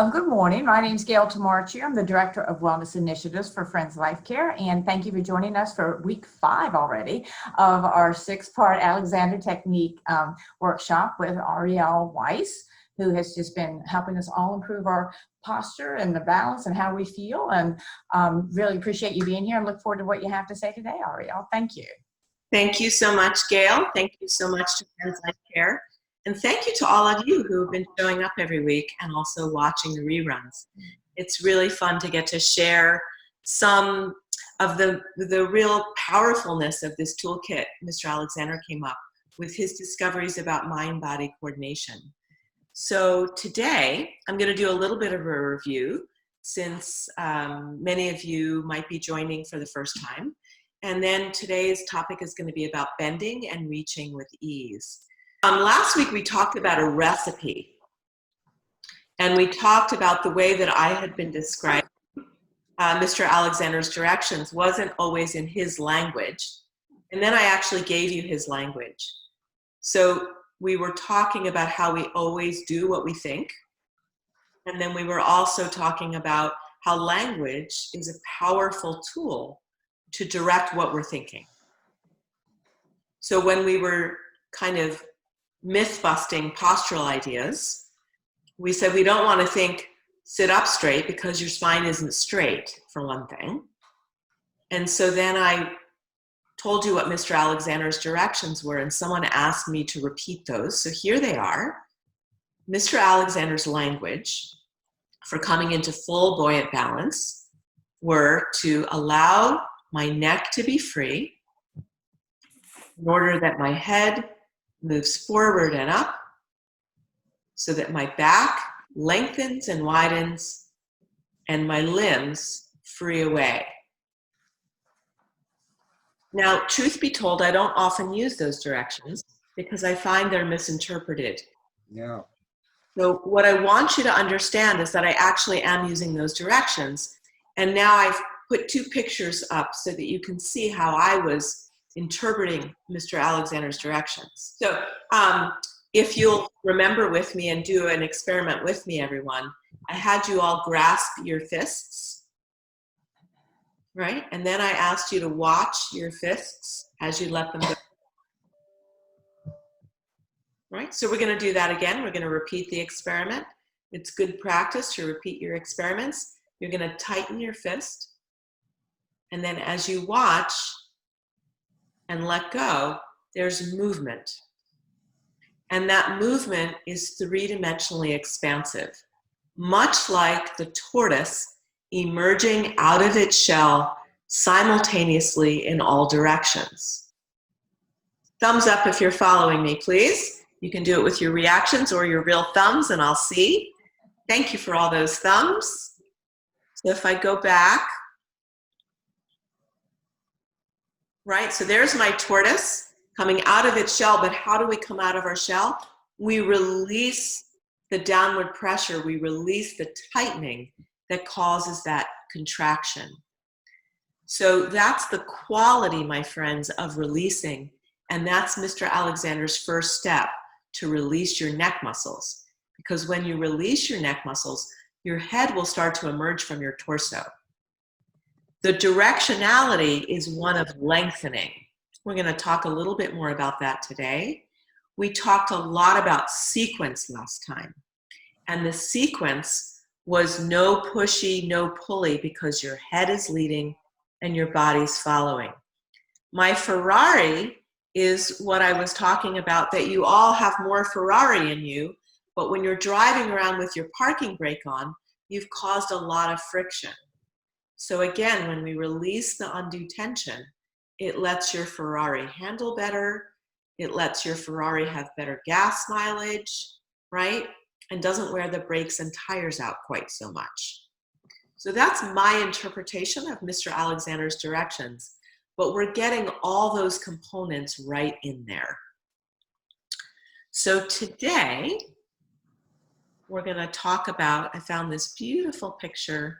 Good morning. My name is Gail Tamarchi. I'm the Director of Wellness Initiatives for Friends Life Care, and thank you for joining us for week 5 already of our 6-part Alexander Technique workshop with Ariel Weiss, who has just been helping us all improve our posture and the balance and how we feel. And really appreciate you being here and look forward to what you have to say today, Ariel. Thank you. Thank you so much, Gail. Thank you so much to Friends Life Care. And thank you to all of you who have been showing up every week and also watching the reruns. It's really fun to get to share some of the real powerfulness of this toolkit Mr. Alexander came up with his discoveries about mind-body coordination. So today, I'm going to do a little bit of a review since many of you might be joining for the first time. And then today's topic is going to be about bending and reaching with ease. Last week we talked about a recipe, and we talked about the way that I had been describing Mr. Alexander's directions wasn't always in his language, and then I actually gave you his language. So we were talking about how we always do what we think, and then we were also talking about how language is a powerful tool to direct what we're thinking. So when we were kind of myth-busting postural ideas, we said we don't want to think sit up straight because your spine isn't straight, for one thing. And so then I told you what Mr. Alexander's directions were, and someone asked me to repeat those. So here they are. Mr. Alexander's language for coming into full buoyant balance were to allow my neck to be free in order that my head moves forward and up so that my back lengthens and widens and my limbs free away. Now, truth be told, I don't often use those directions because I find they're misinterpreted. Yeah. So what I want you to understand is that I actually am using those directions. And now I've put 2 pictures up so that you can see how I was interpreting Mr. Alexander's directions. So if you'll remember with me and do an experiment with me, everyone, I had you all grasp your fists, right? And then I asked you to watch your fists as you let them go. Right? So we're going to do that again. We're going to repeat the experiment. It's good practice to repeat your experiments. You're going to tighten your fist. And then as you watch and let go, there's movement. And that movement is 3-dimensionally expansive, much like the tortoise emerging out of its shell simultaneously in all directions. Thumbs up if you're following me, please. You can do it with your reactions or your real thumbs, and I'll see. Thank you for all those thumbs. So if I go back, right, so there's my tortoise coming out of its shell, but how do we come out of our shell? We release the downward pressure, we release the tightening that causes that contraction. So that's the quality, my friends, of releasing, and that's Mr. Alexander's first step, to release your neck muscles. Because when you release your neck muscles, your head will start to emerge from your torso. The directionality is one of lengthening. We're going to talk a little bit more about that today. We talked a lot about sequence last time. And the sequence was no pushy, no pulley, because your head is leading and your body's following. My Ferrari is what I was talking about, that you all have more Ferrari in you, but when you're driving around with your parking brake on, you've caused a lot of friction. So again, when we release the undue tension, it lets your Ferrari handle better, it lets your Ferrari have better gas mileage, right? And doesn't wear the brakes and tires out quite so much. So that's my interpretation of Mr. Alexander's directions, but we're getting all those components right in there. So today, we're going to talk about, I found this beautiful picture.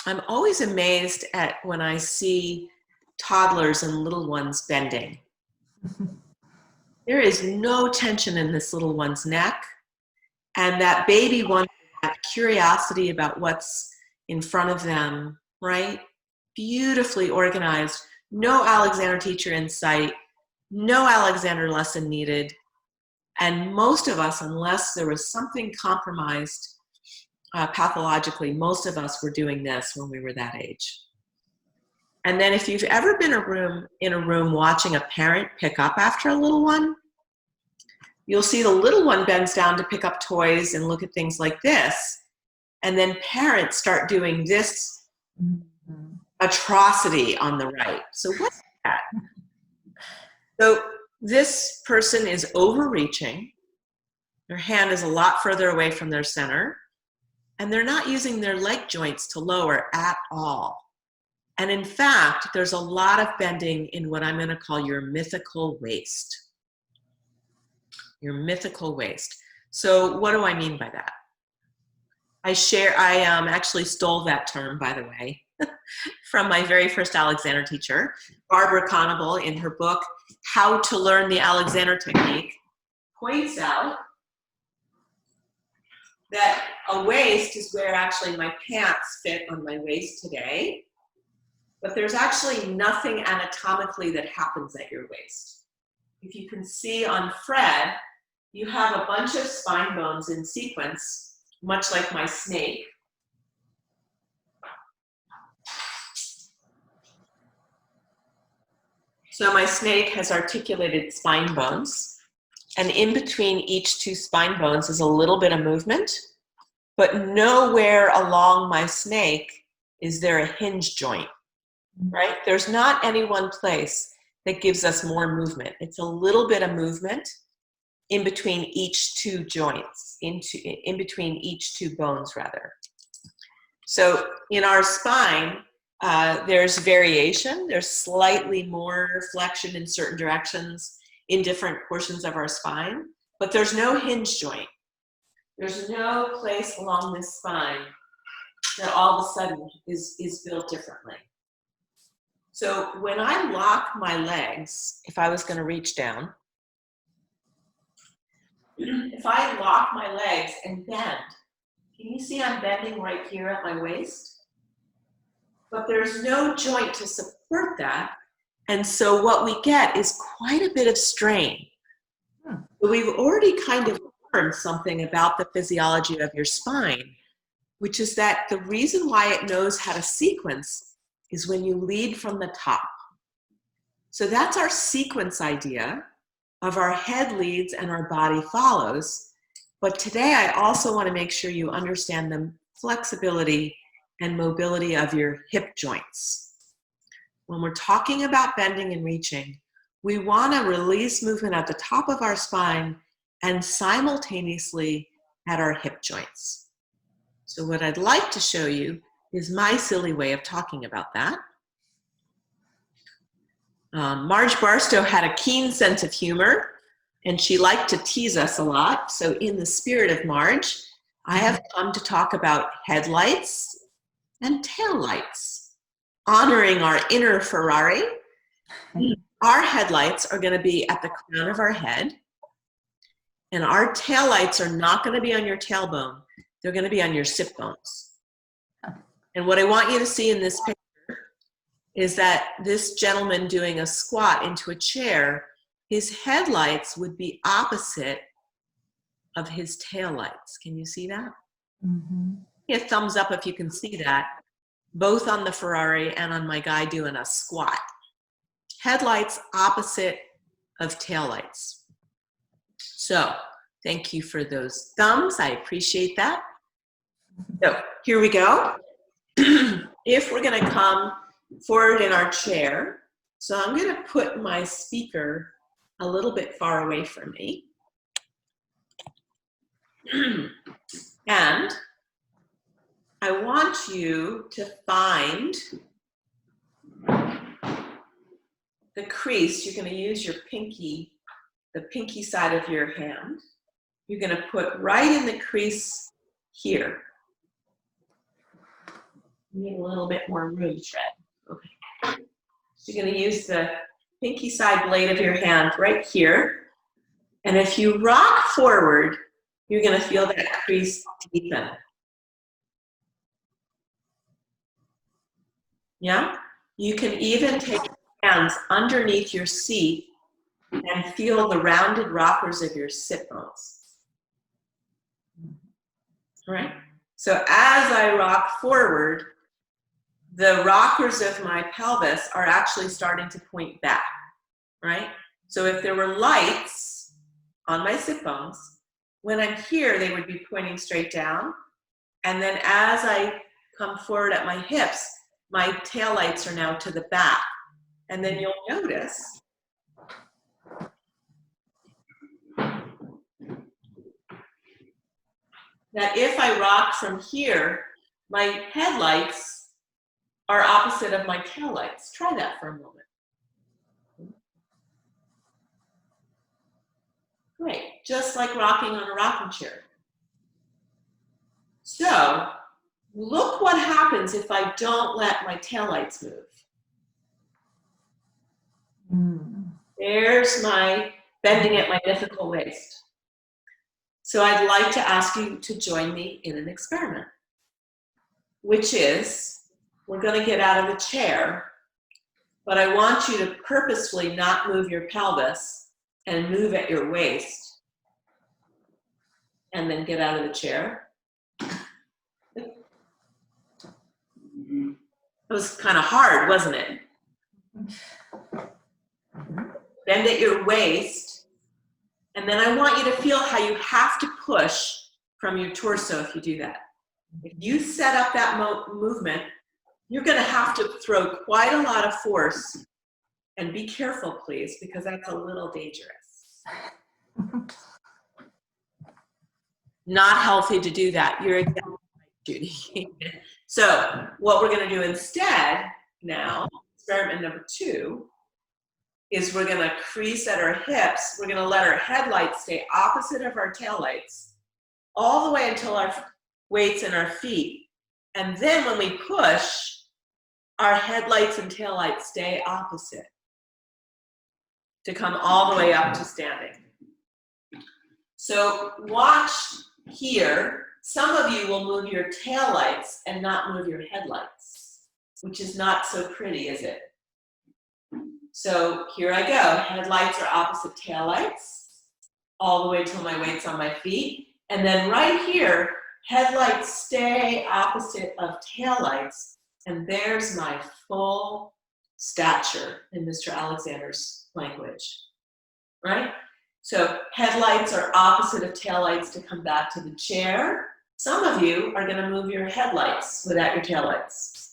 I'm always amazed at when I see toddlers and little ones bending. There is no tension in this little one's neck. And that baby wonder, that curiosity about what's in front of them, right? Beautifully organized. No Alexander teacher in sight. No Alexander lesson needed. And most of us, unless there was something compromised pathologically, most of us were doing this when we were that age. And then if you've ever been in a room watching a parent pick up after a little one, you'll see the little one bends down to pick up toys and look at things like this. And then parents start doing this atrocity on the right. So what's that? So this person is overreaching. Their hand is a lot further away from their center. And they're not using their leg joints to lower at all. And in fact, there's a lot of bending in what I'm going to call your mythical waist. Your mythical waist. So what do I mean by that? I actually stole that term, by the way, from my very first Alexander teacher, Barbara Conable, in her book, How to Learn the Alexander Technique, points out that a waist is where actually my pants fit on my waist today, but there's actually nothing anatomically that happens at your waist. If you can see on Fred, you have a bunch of spine bones in sequence, much like my snake. So my snake has articulated spine bones, and in between each two spine bones is a little bit of movement, but nowhere along my snake is there a hinge joint, right? There's not any one place that gives us more movement. It's a little bit of movement in between each two joints, in between each two bones, rather. So in our spine, there's variation. There's slightly more flexion in certain directions in different portions of our spine, but there's no hinge joint. There's no place along this spine that all of a sudden is built differently. So when I lock my legs, if I was going to reach down, if I lock my legs and bend, can you see I'm bending right here at my waist? But there's no joint to support that. And so what we get is quite a bit of strain. So we've already kind of learned something about the physiology of your spine, which is that the reason why it knows how to sequence is when you lead from the top. So that's our sequence idea of our head leads and our body follows. But today I also want to make sure you understand the flexibility and mobility of your hip joints. When we're talking about bending and reaching, we want to release movement at the top of our spine and simultaneously at our hip joints. So what I'd like to show you is my silly way of talking about that. Marge Barstow had a keen sense of humor, and she liked to tease us a lot. So in the spirit of Marge, I have come to talk about headlights and taillights, honoring our inner Ferrari. Our headlights are going to be at the crown of our head, and our taillights are not going to be on your tailbone. They're going to be on your sit bones. And what I want you to see in this picture is that this gentleman doing a squat into a chair, his headlights would be opposite of his taillights. Can you see that? Mm-hmm. Give a thumbs up if you can see that, both on the Ferrari and on my guy doing a squat. Headlights opposite of taillights. So thank you for those thumbs. I appreciate that. So here we go. If we're going to come forward in our chair, so I'm going to put my speaker a little bit far away from me. And I want you to find the crease. You're going to use your pinky, the pinky side of your hand. You're going to put right in the crease here. You need a little bit more room, Fred. Okay. So you're going to use the pinky side blade of your hand right here. And if you rock forward, you're going to feel that crease deepen. Yeah? You can even take your hands underneath your seat and feel the rounded rockers of your sit bones. All right? So as I rock forward, the rockers of my pelvis are actually starting to point back, right? So if there were lights on my sit bones, when I'm here, they would be pointing straight down. And then as I come forward at my hips, my taillights are now to the back. And then you'll notice that if I rock from here, my headlights are opposite of my taillights. Try that for a moment. Great, just like rocking on a rocking chair. So, look what happens if I don't let my taillights move. There's my bending at my mythical waist. So I'd like to ask you to join me in an experiment, which is, we're going to get out of the chair, but I want you to purposefully not move your pelvis and move at your waist, and then get out of the chair. It was kind of hard, wasn't it? Bend at your waist, and then I want you to feel how you have to push from your torso if you do that. If you set up that movement, you're going to have to throw quite a lot of force, and be careful, please, because that's a little dangerous. Not healthy to do that. You're exactly right, Judy. So what we're going to do instead now, experiment number 2, is we're going to crease at our hips. We're going to let our headlights stay opposite of our taillights all the way until our weights in our feet. And then when we push, our headlights and taillights stay opposite to come all the way up to standing. So watch here. Some of you will move your taillights and not move your headlights, which is not so pretty, is it? So here I go. Headlights are opposite taillights all the way till my weight's on my feet. And then right here, headlights stay opposite of taillights. And there's my full stature in Mr. Alexander's language, right? So headlights are opposite of taillights to come back to the chair. Some of you are going to move your headlights without your taillights.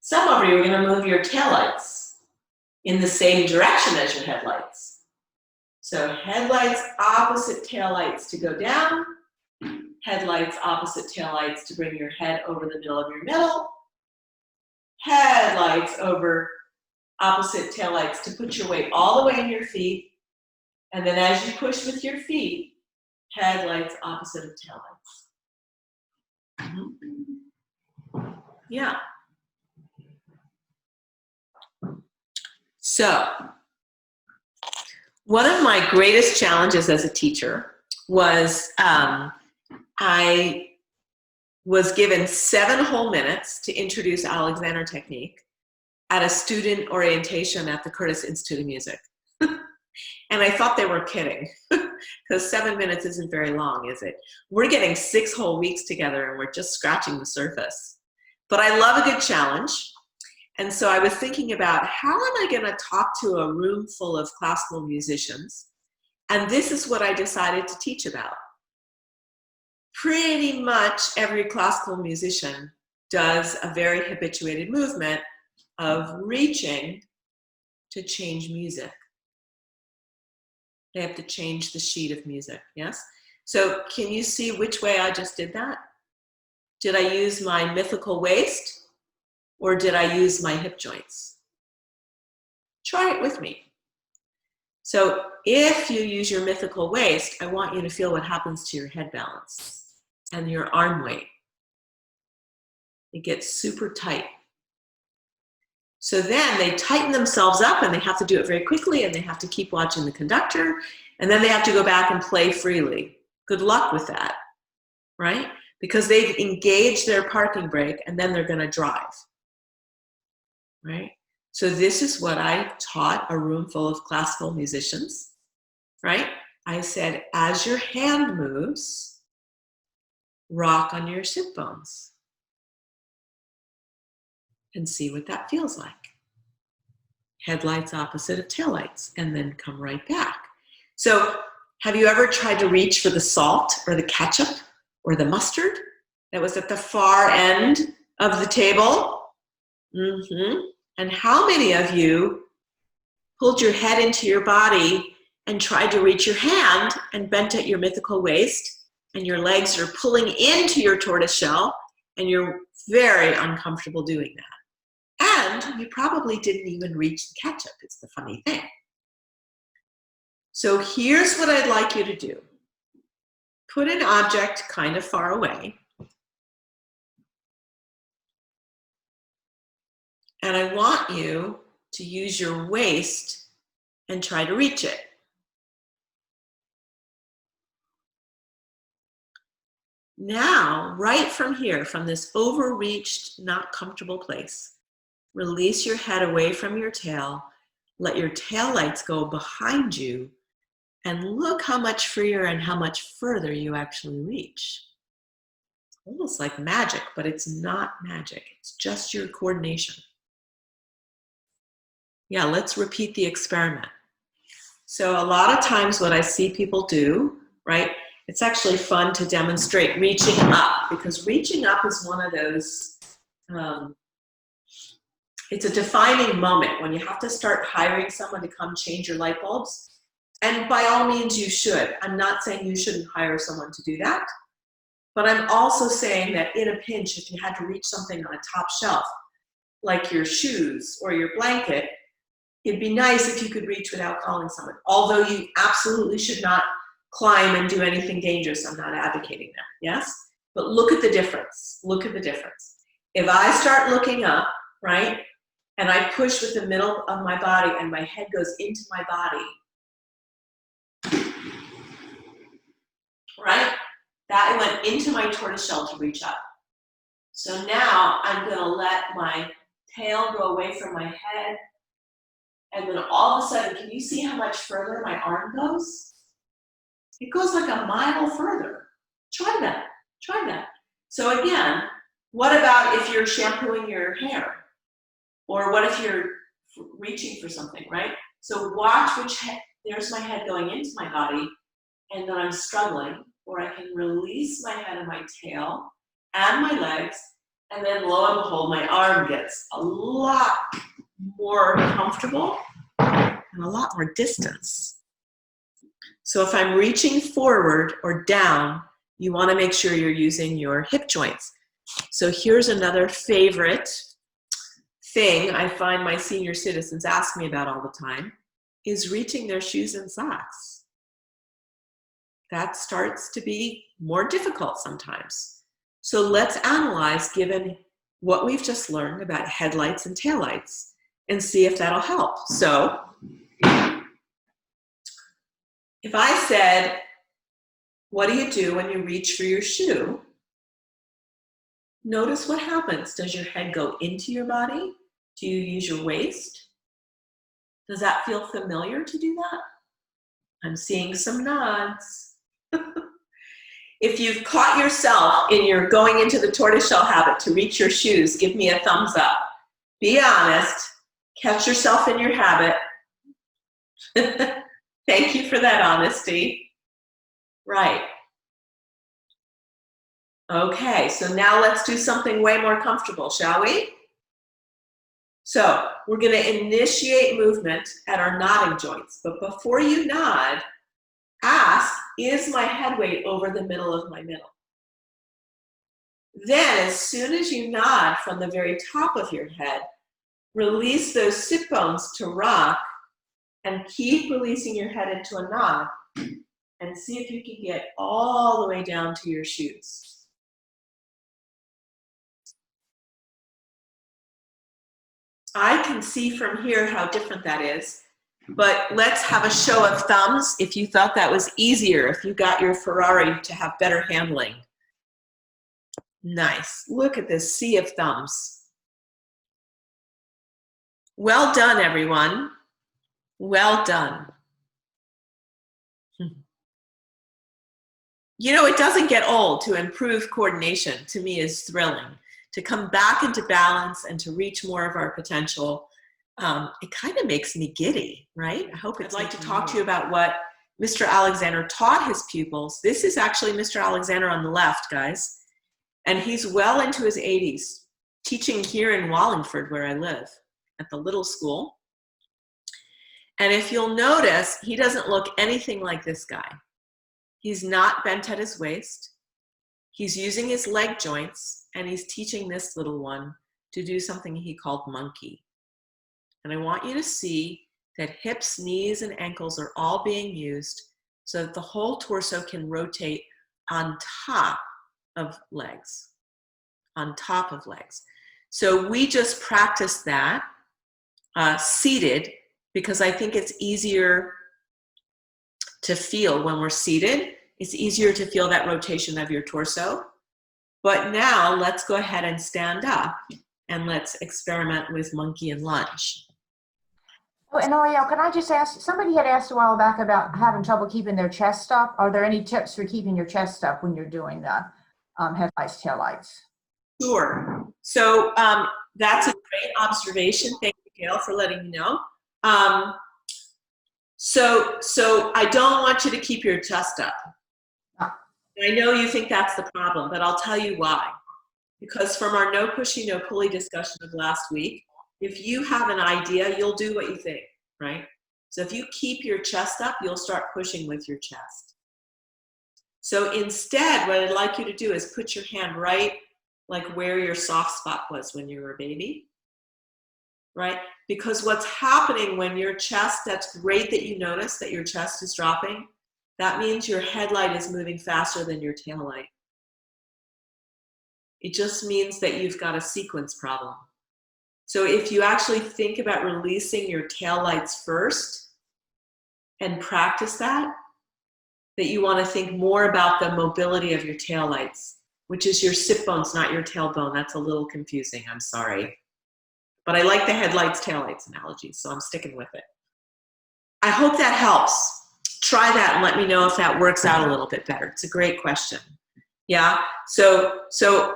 Some of you are going to move your taillights in the same direction as your headlights. So headlights opposite taillights to go down. Headlights opposite taillights to bring your head over the middle of your middle. Headlights over opposite taillights to put your weight all the way in your feet. And then as you push with your feet, headlights opposite of taillights. Yeah. So, one of my greatest challenges as a teacher was I was given 7 whole minutes to introduce Alexander technique at a student orientation at the Curtis Institute of Music. And I thought they were kidding, because 7 minutes isn't very long, is it? We're getting 6 whole weeks together and we're just scratching the surface. But I love a good challenge. And so I was thinking about, how am I going to talk to a room full of classical musicians? And this is what I decided to teach about. Pretty much every classical musician does a very habituated movement of reaching to change music. They have to change the sheet of music, yes? So can you see which way I just did that? Did I use my mythical waist, or did I use my hip joints? Try it with me. So if you use your mythical waist, I want you to feel what happens to your head balance and your arm weight. It gets super tight. So then they tighten themselves up, and they have to do it very quickly, and they have to keep watching the conductor, And then they have to go back and play freely. Good luck with that, right? Because they've engaged their parking brake and then they're going to drive, right? So this is what I taught a room full of classical musicians, right? I said, as your hand moves, rock on your sit bones and see what that feels like. Headlights opposite of taillights, and then come right back. So have you ever tried to reach for the salt or the ketchup or the mustard that was at the far end of the table? And how many of you pulled your head into your body and tried to reach your hand and bent at your mythical waist, and your legs are pulling into your tortoise shell, and you're very uncomfortable doing that? And you probably didn't even reach the ketchup. It's the funny thing. So here's what I'd like you to do. Put an object kind of far away. And I want you to use your waist and try to reach it. Now, right from here, from this overreached, not comfortable place, release your head away from your tail. Let your tail lights go behind you. And look how much freer and how much further you actually reach. Almost like magic, but it's not magic. It's just your coordination. Yeah, let's repeat the experiment. So a lot of times what I see people do, right, it's actually fun to demonstrate reaching up, because reaching up is one of those, it's a defining moment when you have to start hiring someone to come change your light bulbs. And by all means you should. I'm not saying you shouldn't hire someone to do that. But I'm also saying that in a pinch, if you had to reach something on a top shelf, like your shoes or your blanket, it'd be nice if you could reach without calling someone. Although you absolutely should not climb and do anything dangerous. I'm not advocating that, yes? But look at the difference. Look at the difference. If I start looking up, right, and I push with the middle of my body and my head goes into my body, right? That went into my tortoise shell to reach up. So now I'm going to let my tail go away from my head. And then all of a sudden, can you see how much further my arm goes? It goes like a mile further. Try that. Try that. So again, what about if you're shampooing your hair? Or what if you're reaching for something, right? So watch which head, there's my head going into my body, and then I'm struggling. Or I can release my head and my tail and my legs, and then lo and behold, my arm gets a lot more comfortable and a lot more distance. So if I'm reaching forward or down, you want to make sure you're using your hip joints. So here's another favorite thing I find my senior citizens ask me about all the time, is reaching their shoes and socks. That starts to be more difficult sometimes. So let's analyze, given what we've just learned about headlights and taillights, and see if that'll help. So if I said, what do you do when you reach for your shoe? Notice what happens. Does your head go into your body? Do you use your waist? Does that feel familiar to do that? I'm seeing some nods. If you've caught yourself in your going into the tortoiseshell habit to reach your shoes, give me a thumbs up. Be honest. Catch yourself in your habit. Thank you for that honesty. Right. Okay, so now let's do something way more comfortable, shall we? So we're going to initiate movement at our nodding joints. But before you nod, ask, is my head weight over the middle of my middle? Then, as soon as you nod from the very top of your head, release those sit bones to rock and keep releasing your head into a nod, and see if you can get all the way down to your shoes. I can see from here how different that is. But let's have a show of thumbs if you thought that was easier, if you got your Ferrari to have better handling. Nice. Look at this sea of thumbs. Well done, everyone. Well done. You know, it doesn't get old to improve coordination. To me, is thrilling. To come back into balance and to reach more of our potential. It kind of makes me giddy, right? I hope I'd like to talk to you about what Mr. Alexander taught his pupils. This is actually Mr. Alexander on the left, guys. And he's well into his 80s, teaching here in Wallingford, where I live, at the little school. And if you'll notice, he doesn't look anything like this guy. He's not bent at his waist. He's using his leg joints, and he's teaching this little one to do something he called monkey. And I want you to see that hips, knees, and ankles are all being used so that the whole torso can rotate on top of legs, on top of legs. So we just practiced that seated, because I think it's easier to feel when we're seated. It's easier to feel that rotation of your torso. But now let's go ahead and stand up and let's experiment with monkey and lunge. Oh, and Ariel, can I just ask, somebody had asked a while back about having trouble keeping their chest up. Are there any tips for keeping your chest up when you're doing the headlights, taillights? Sure. So that's a great observation. Thank you, Gail, for letting me know. So I don't want you to keep your chest up. I know you think that's the problem, but I'll tell you why. Because from our no pushy, no pulley discussion of last week, if you have an idea, you'll do what you think, right? So if you keep your chest up, you'll start pushing with your chest. So instead, what I'd like you to do is put your hand right like where your soft spot was when you were a baby, right? Because what's happening when your chest, that's great that you notice that your chest is dropping. That means your headlight is moving faster than your tail light. It just means that you've got a sequence problem. So if you actually think about releasing your tail lights first and practice that you want to think more about the mobility of your tail lights, which is your sit bones, not your tailbone. That's a little confusing, I'm sorry. But I like the headlights, taillights analogy, so I'm sticking with it. I hope that helps. Try that and let me know if that works out a little bit better. It's a great question. Yeah, so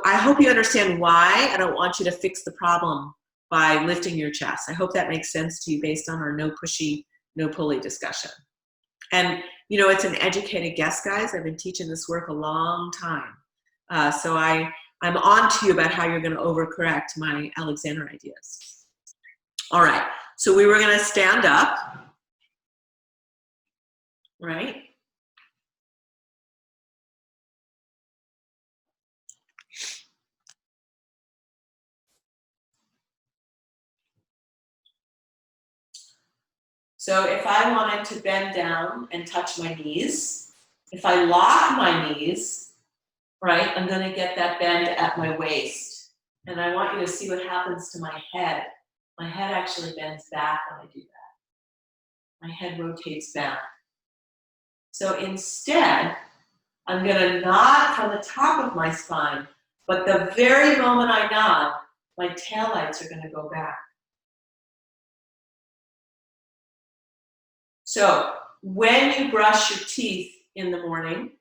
I hope you understand why I don't want you to fix the problem by lifting your chest. I hope that makes sense to you based on our no pushy, no pulley discussion. And you know, it's an educated guess, guys. I've been teaching this work a long time. So I'm on to you about how you're going to overcorrect my Alexander ideas. All right, so we were going to stand up, right? So if I wanted to bend down and touch my knees, if I lock my knees, right, I'm going to get that bend at my waist. And I want you to see what happens to my head. My head actually bends back when I do that. My head rotates back. So instead, I'm going to nod from the top of my spine, but the very moment I nod, my taillights are going to go back. So when you brush your teeth in the morning,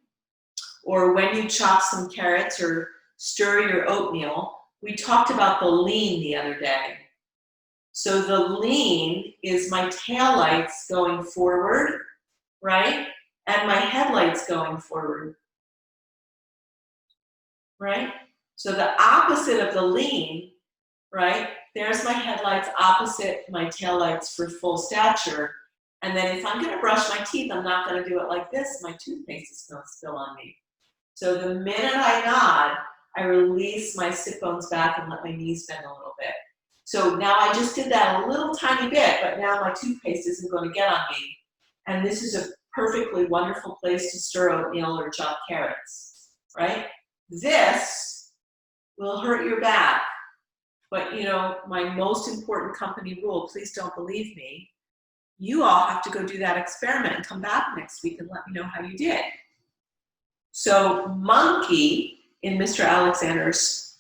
or when you chop some carrots or stir your oatmeal, we talked about the lean the other day. So the lean is my taillights going forward, right? And my headlights going forward, right? So the opposite of the lean, right? There's my headlights opposite my taillights for full stature. And then if I'm going to brush my teeth, I'm not going to do it like this. My toothpaste is going to spill on me. So the minute I nod, I release my sit bones back and let my knees bend a little bit. So now I just did that a little tiny bit, but now my toothpaste isn't going to get on me. And this is a perfectly wonderful place to stir oatmeal or chop carrots, right? This will hurt your back. But you know, my most important company rule, please don't believe me, you all have to go do that experiment and come back next week and let me know how you did. So monkey in Mr. Alexander's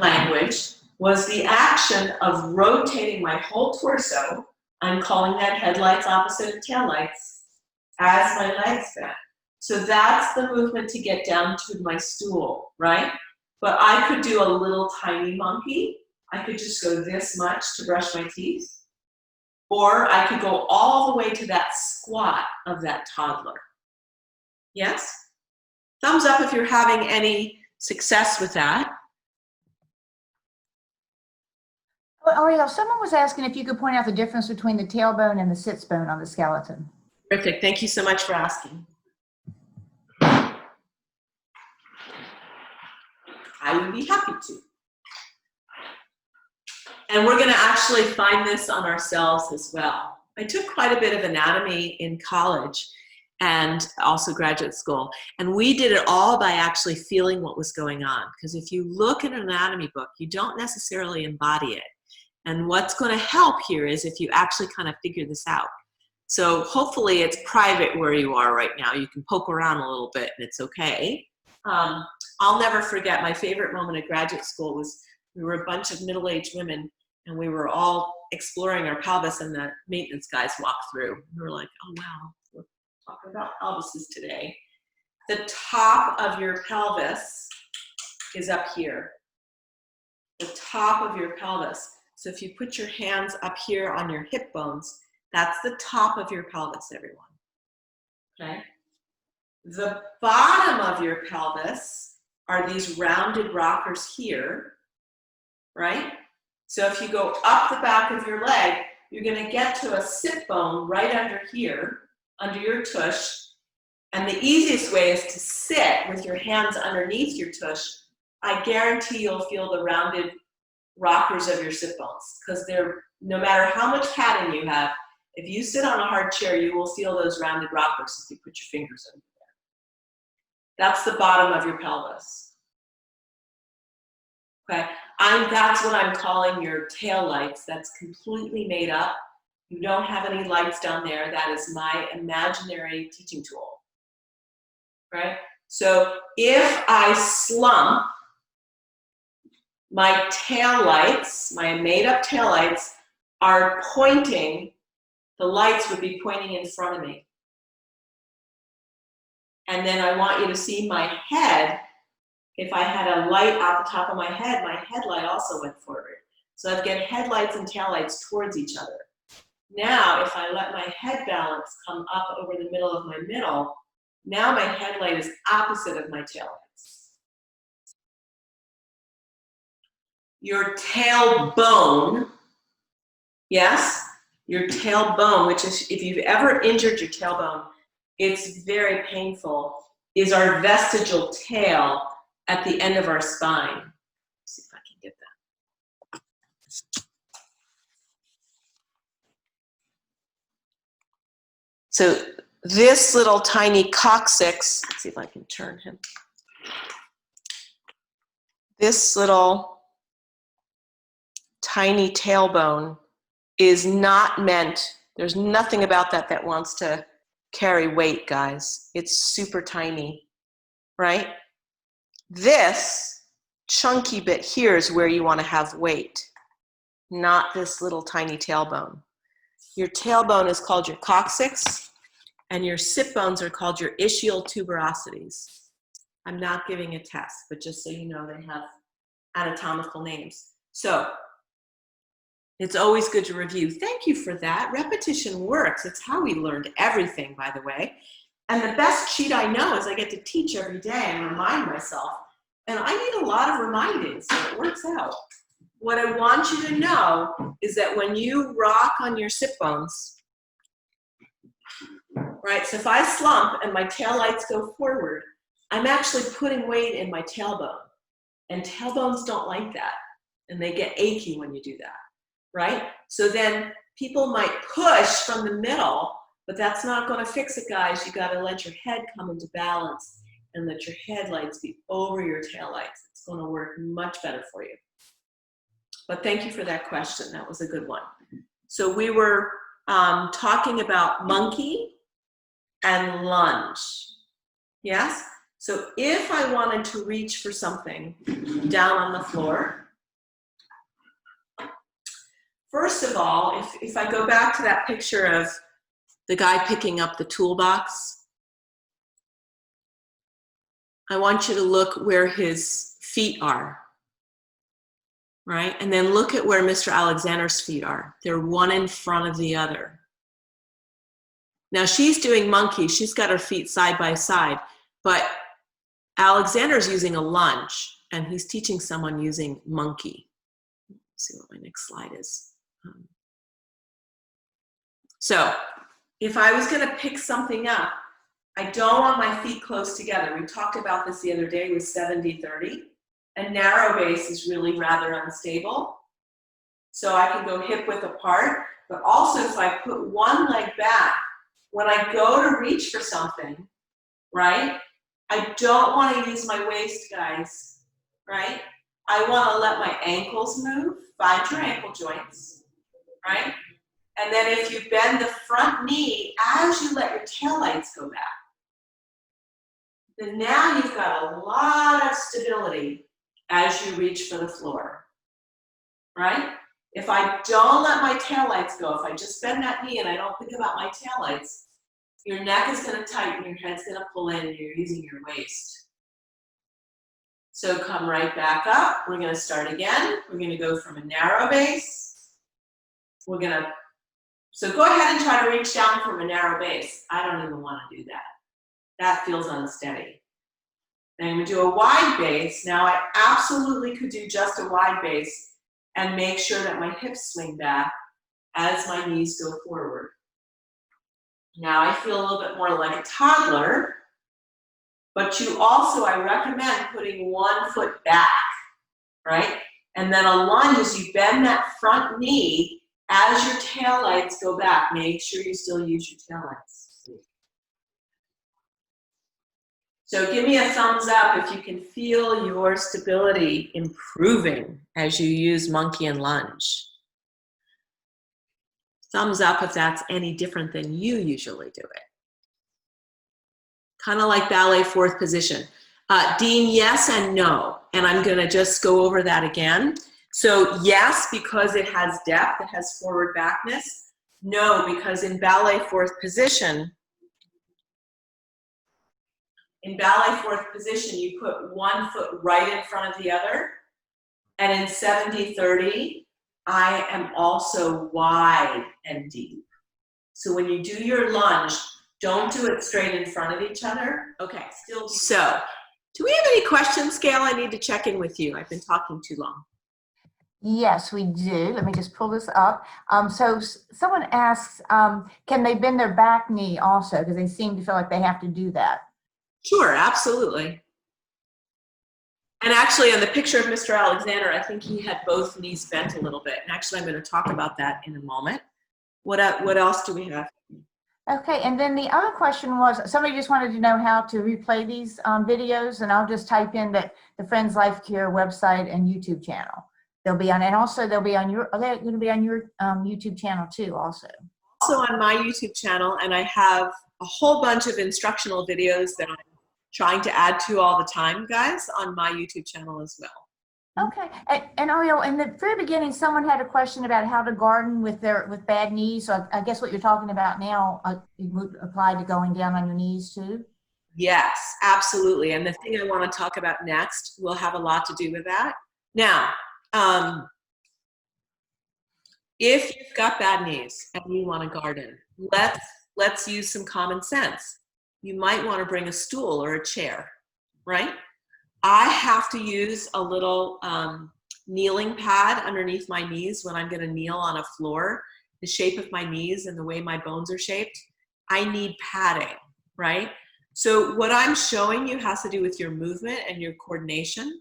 language was the action of rotating my whole torso. I'm calling that headlights opposite of taillights as my legs bend. So that's the movement to get down to my stool, right? But I could do a little tiny monkey. I could just go this much to brush my teeth. Or I could go all the way to that squat of that toddler. Yes? Thumbs up if you're having any success with that. Ariel, someone was asking if you could point out the difference between the tailbone and the sits bone on the skeleton. Terrific. Thank you so much for asking. I would be happy to. And we're going to actually find this on ourselves as well. I took quite a bit of anatomy in college and also graduate school. And we did it all by actually feeling what was going on. Because if you look at an anatomy book, you don't necessarily embody it. And what's going to help here is if you actually kind of figure this out. So hopefully it's private where you are right now. You can poke around a little bit and it's okay. I'll never forget my favorite moment at graduate school was we were a bunch of middle-aged women and we were all exploring our pelvis and the maintenance guys walked through. We were like, oh wow, we're talking about pelvises today. The top of your pelvis is up here. The top of your pelvis. So if you put your hands up here on your hip bones, that's the top of your pelvis, everyone. Okay? The bottom of your pelvis are these rounded rockers here, right? So if you go up the back of your leg, you're going to get to a sit bone right under here, under your tush. And the easiest way is to sit with your hands underneath your tush. I guarantee you'll feel the rounded rockers of your sit bones because they're, no matter how much padding you have, if you sit on a hard chair, you will feel those rounded rockers if you put your fingers under there. That's the bottom of your pelvis. Okay, that's what I'm calling your tail lights. That's completely made up. You don't have any lights down there. That is my imaginary teaching tool. Right? So if I slump, my tail lights, my made up tail lights, are pointing, the lights would be pointing in front of me. And then I want you to see my head. If I had a light at the top of my headlight also went forward. So I'd get headlights and taillights towards each other. Now, if I let my head balance come up over the middle of my middle, now my headlight is opposite of my taillights. Your tailbone, yes, your tailbone, which is, if you've ever injured your tailbone, it's very painful, is our vestigial tail at the end of our spine. Let's see if I can get that. So this little tiny coccyx, let's see if I can turn him. This little tiny tailbone is not meant, there's nothing about that that wants to carry weight, guys. It's super tiny, right? This chunky bit here is where you want to have weight, not this little tiny tailbone. Your tailbone is called your coccyx, and your sit bones are called your ischial tuberosities. I'm not giving a test, but just so you know, they have anatomical names. So it's always good to review. Thank you for that. Repetition works. It's how we learned everything, by the way. And the best cheat I know is I get to teach every day and remind myself. And I need a lot of reminding, so it works out. What I want you to know is that when you rock on your sit bones, right, so if I slump and my tail lights go forward, I'm actually putting weight in my tailbone. And tailbones don't like that. And they get achy when you do that, right? So then people might push from the middle, but that's not going to fix it, guys. You got to let your head come into balance and let your headlights be over your taillights. It's going to work much better for you. But thank you for that question. That was a good one. So we were talking about monkey and lunge. Yes? So if I wanted to reach for something down on the floor, first of all, if I go back to that picture of the guy picking up the toolbox, I want you to look where his feet are, right? And then look at where Mr. Alexander's feet are. They're one in front of the other. Now she's doing monkey. She's got her feet side by side, but Alexander's using a lunge, and he's teaching someone using monkey. Let's see what my next slide is. So if I was going to pick something up, I don't want my feet close together. We talked about this the other day with 70-30. A narrow base is really rather unstable. So I can go hip width apart, but also if I put one leg back, when I go to reach for something, right, I don't want to use my waist, guys, right? I want to let my ankles move. Find your ankle joints, right? And then if you bend the front knee as you let your taillights go back, then now you've got a lot of stability as you reach for the floor, right? If I don't let my taillights go, if I just bend that knee and I don't think about my taillights, your neck is going to tighten, your head's going to pull in, and you're using your waist. So come right back up. We're going to start again. We're going to go from a narrow base. So go ahead and try to reach down from a narrow base. I don't even want to do that. That feels unsteady. Then I'm going to do a wide base. Now I absolutely could do just a wide base and make sure that my hips swing back as my knees go forward. Now I feel a little bit more like a toddler, but you also, I recommend putting one foot back, right? And then a lunge is you bend that front knee as your taillights go back. Make sure you still use your taillights. So give me a thumbs up if you can feel your stability improving as you use monkey and lunge. Thumbs up if that's any different than you usually do it. Kind of like ballet fourth position. Dean, yes and no. And I'm going to just go over that again. So yes, because it has depth, it has forward backness. No, because in ballet fourth position, you put one foot right in front of the other. And in 70-30, I am also wide and deep. So when you do your lunge, don't do it straight in front of each other. Okay, so do we have any questions, Gail? I need to check in with you. I've been talking too long. Yes, we do. Let me just pull this up. So someone asks, can they bend their back knee also? Because they seem to feel like they have to do that. Sure, absolutely. And actually, on the picture of Mr. Alexander, I think he had both knees bent a little bit. And actually, I'm going to talk about that in a moment. What else do we have? Okay, and then the other question was, somebody just wanted to know how to replay these videos, and I'll just type in that the Friends Life Care website and YouTube channel. They'll be on, and also they'll be on your, they're going to be on your YouTube channel too, also. Also on my YouTube channel, and I have a whole bunch of instructional videos that I'm trying to add to all the time, guys, on my YouTube channel as well. Okay, and Ariel, in the very beginning, someone had a question about how to garden with bad knees. So I guess what you're talking about now would apply to going down on your knees too? Yes, absolutely. And the thing I want to talk about next will have a lot to do with that. Now, if you've got bad knees and you want to garden, let's use some common sense. You might want to bring a stool or a chair, right? I have to use a little kneeling pad underneath my knees when I'm going to kneel on a floor. The shape of my knees and the way my bones are shaped, I need padding, right? So what I'm showing you has to do with your movement and your coordination.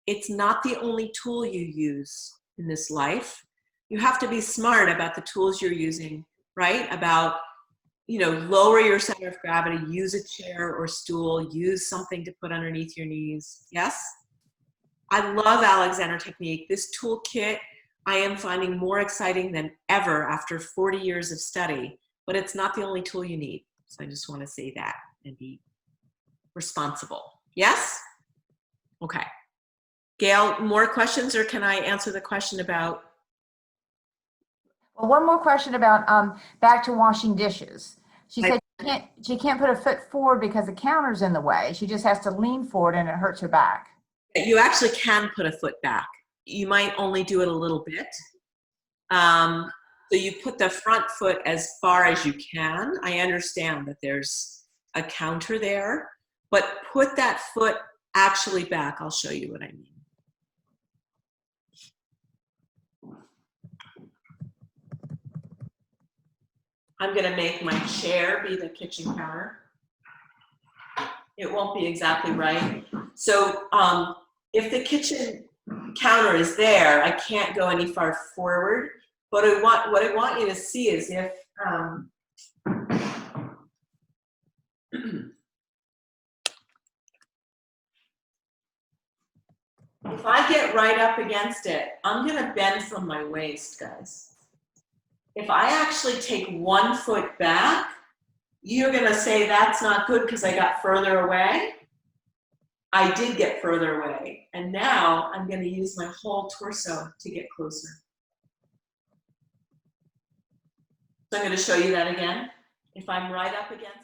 It's not the only tool you use in this life. You have to be smart about the tools you're using, right? About, you know, lower your center of gravity, use a chair or stool, use something to put underneath your knees. Yes? I love Alexander technique. This toolkit I am finding more exciting than ever after 40 years of study, but it's not the only tool you need. So I just want to say that and be responsible. Yes? Okay. Gail, more questions, or can I answer the question about? Well, one more question about back to washing dishes. She said she can't put a foot forward because the counter's in the way. She just has to lean forward and it hurts her back. You actually can put a foot back. You might only do it a little bit. So you put the front foot as far as you can. I understand that there's a counter there, but put that foot actually back. I'll show you what I mean. I'm going to make my chair be the kitchen counter. It won't be exactly right. So if the kitchen counter is there, I can't go any far forward. But what I want you to see is if if I get right up against it, I'm going to bend from my waist, guys. If I actually take 1 foot back, you're going to say that's not good because I got further away. I did get further away. And now I'm going to use my whole torso to get closer. So I'm going to show you that again. If I'm right up against